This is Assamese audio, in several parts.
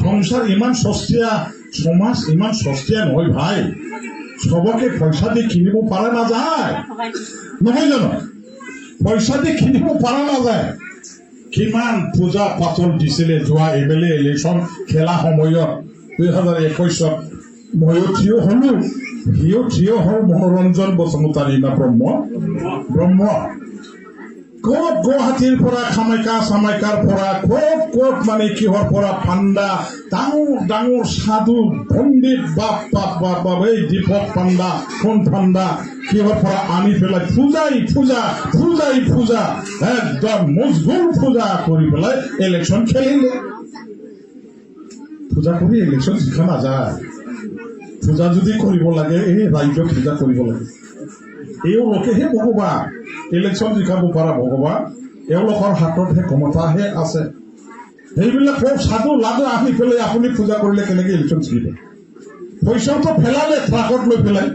সংসার ইমান সস্তীয়া, সমাজ ইমান সস্তীয়া নহয় ভাই। সবকে পয়সা দিয়ে কিনিব পারা না যায়, নহয় জানো? পয়সা দিয়ে কিনিব পারা না যায়। কিমান পূজা পাতল দিছিলে যোৱা এবেলে ইলেকশ্যন খেলা সময়ত 2021 ময়ো থিয় হলো, সিও থিয় হল মনোৰঞ্জন বসুমতাৰী না ব্ৰহ্ম ক'ত গুৱাহাটীৰ পৰা কামাখ্যা চামাখ্যাৰ পৰা ক'ত মানে কিহৰ পৰা পাণ্ডা ডাঙৰ সাধু পণ্ডিত বাপ এই দীপক পাণ্ডা কোন পাণ্ডা কিহৰ পৰা আনি পেলাই পূজা একদম মজগুল পূজা কৰি পেলাই ইলেকশ্যন খেলিলে। পূজা কৰি ইলেকশ্যন জিকা নাযায়। পূজা যদি কৰিব লাগে এই ৰাইজক পূজা কৰিব লাগে। এওঁলোকেহে ভগৱান, ইলেকশ্যন জিকাব পৰা ভগৱান, এওঁলোকৰ হাততহে ক্ষমতাহে আছে। সেইবিলাক খুব সাধু লাদু আনি পেলাই আপুনি পূজা কৰিলে কেনেকে ইলেকশ্যন জিকিব? পইচাটো পেলালে ট্ৰাকত লৈ পেলাই,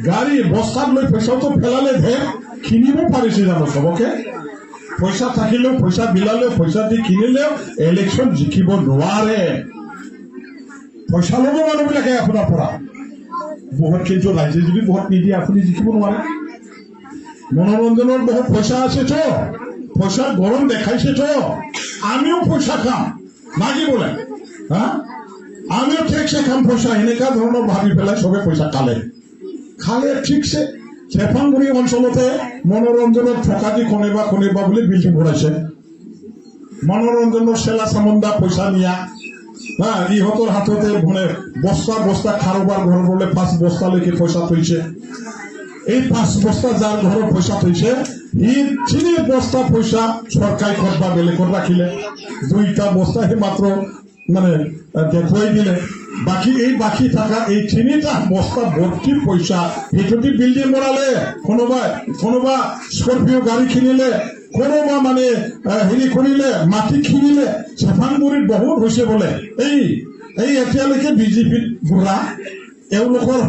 গাড়ী বস্তাত লৈ পইচাটো পেলালে ঢেৰ কিনিব পাৰিছে জানো? চবকে পইচা থাকিলেও, পইচা বিলালেও, পইচা দি কিনিলেও ইলেকশ্যন জিকিব নোৱাৰে। পইচা ল'ব মানুহবিলাকে আপোনাৰ পৰা বহুত, কিন্তু ৰাইজে যদি ভোট নিদিয়ে আপুনি জিকিব নোৱাৰে। মনোৰঞ্জনৰ বহুত পইচা আছে তো, পইচাৰ গৰম দেখাইছে তো, আমিও পইচা খাম নাকি বোলে, আমিও ঠিকছে খাম পইচা, এনেকুৱা ধৰণৰ ভাবি পেলাই চবে পইচা খালে ঠিকছে। চেফাংগুৰি অঞ্চলতে মনোৰঞ্জনৰ ঠকাদি কোনেবা বুলি বিল্ডিং বনাইছে। মনোৰঞ্জনৰ চেলা চামুণ্ডা পইচা নিয়া, ইহঁতৰ হাততে মানে বস্তা কাৰোবাৰ ঘৰত বোলে 5 বস্তালৈকে পইচা থৈছে। এই 5 বস্তা যাৰ ঘৰত পইচা থৈছে, সি 3 বস্তা পইচা চৰকাৰী ঘৰত বা বেলেগত ৰাখিলে, 2টা বস্তা সি মাত্ৰ মানে দেখুৱাই দিলে। বাকী থকা এই 3টা বস্তা ভৰ্তি পইচা সেইটোতে বিল্ডিং বনালে, কোনোবা স্কৰপিঅ গাড়ী কিনিলে, কোনোবা মানে হেৰি কৰিলে, মাটি কিনিলে। চেফাংগুৰিত বহুত হৈছে বোলে। এই এতিয়ালৈকে বিজেপিত ঘূৰা, এওঁলোকৰ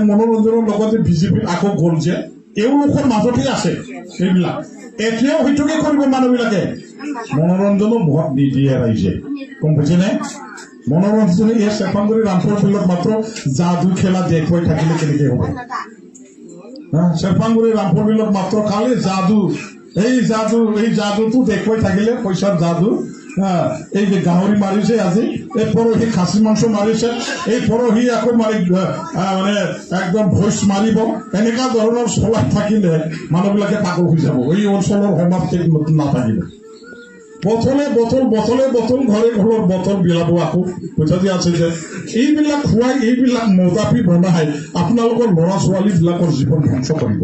মনোৰঞ্জনৰ লগতে বিজেপিত আকৌ গ'ল যে, এওঁলোকৰ মাজতে আছে সেইবিলাক। এতিয়াও সেইটোকে কৰিব মানুহবিলাকে। মনোৰঞ্জনো ভোট নিদিয়ে ৰাইজে, গম পাইছেনে? মনোৰঞ্জনে এই চেফাংগুৰি ৰামপুৰ ফিল্ডত মাত্ৰ যাদু খেলা দেখুৱাই থাকিলে কেনেকে হ'ব? চেফাংগুৰি ৰামপুৰ ফিল্ডত মাত্ৰ খালি যাদু, এই যাদুটো দেখুৱাই থাকিলে, পইচাৰ যাদু। এই যে গাহৰি মাৰিছে আজি, এই পৰহি খাচী মাংস মাৰিছে, এই পৰহি আকৌ মানে একদম ভইচ মাৰিব। এনেকুৱা ধৰণৰ চলাই থাকিলে মানুহবিলাকে পাগল হৈ যাব। এই অঞ্চলৰ সমাজ ঠিক নাথাকিব। বটলে বটল ঘৰে ঘৰৰ বটল বিলাব। আকৌ পইচা যে আছে যে এইবিলাক খুৱাই, এইবিলাক মজাপি বনাই আপোনালোকৰ ল'ৰা ছোৱালীবিলাকৰ জীৱন ধ্বংস কৰিব,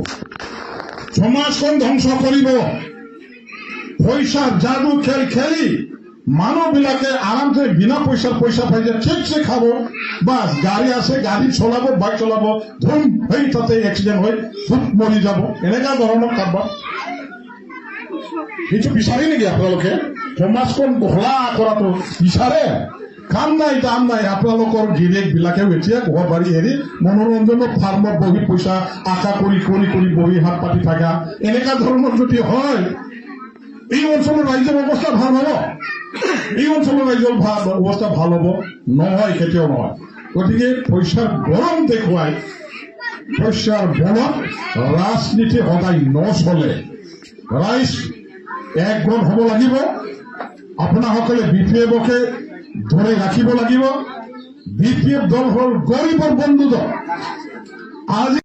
সমাজখন ধ্বংস কৰিব। পইচা যাদু খেলি মানুহবিলাকে আৰামছে বিনা পইচা পাই যে ঠিকছে খাব, বাছ গাড়ী আছে, গাড়ী চলাব, বাইক চলাব, ধুম হৈ তাতে এক্সিডেণ্ট হৈ ধুপ মৰি যাব। এনেকুৱা ধৰণৰ কাৰবাৰ সেইটো বিচাৰে নেকি আপোনালোকে? সমাজখন বহলা কৰাটো বিচাৰে? কাম নাই, দাম নাই। আপোনালোকৰ গিৰিয়েকবিলাকেও এতিয়া ঘৰ বাৰী এৰি মনোৰঞ্জনৰ ফাৰ্মত বহি পইচা আশা কৰি বহি হাত পাতি থাকা, এনেকুৱা ধৰণৰ যদি হয়, এই অঞ্চলৰ ৰাইজৰ অৱস্থা ভাল হ'ব? এই অঞ্চলৰ ৰাইজৰ অৱস্থা ভাল হ'ব? নহয়, কেতিয়াও নহয়। গতিকে পইচাৰ গৰম দেখুৱাই, পইচাৰ বলত ৰাজনীতি সদায় নচলে। ৰাইজ একগোট হ'ব লাগিব। আপোনাসকলে BPF-কে ধৰি ৰাখিব লাগিব। BPF দল হ'ল গৰীবৰ বন্ধু দল। আজি